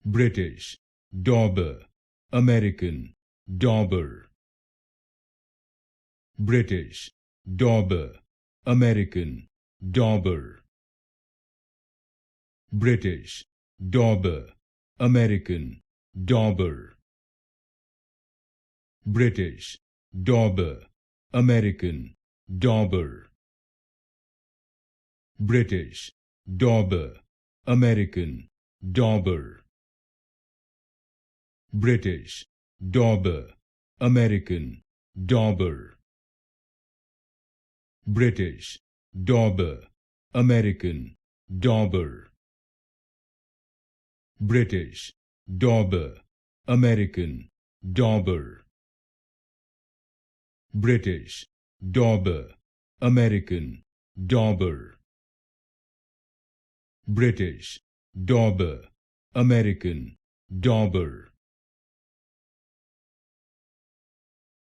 British, Dauber, American, Dauber. British, Dauber, American, Dauber. British, Dauber, American, Dauber. British, Dauber, American, Dauber. British, Dauber, American, Dauber. British, Dauber, American, Dauber. British, Dauber, American, Dauber. British, Dauber, American, Dauber. British, Dauber, American, Dauber. British, Dauber, American, Dauber.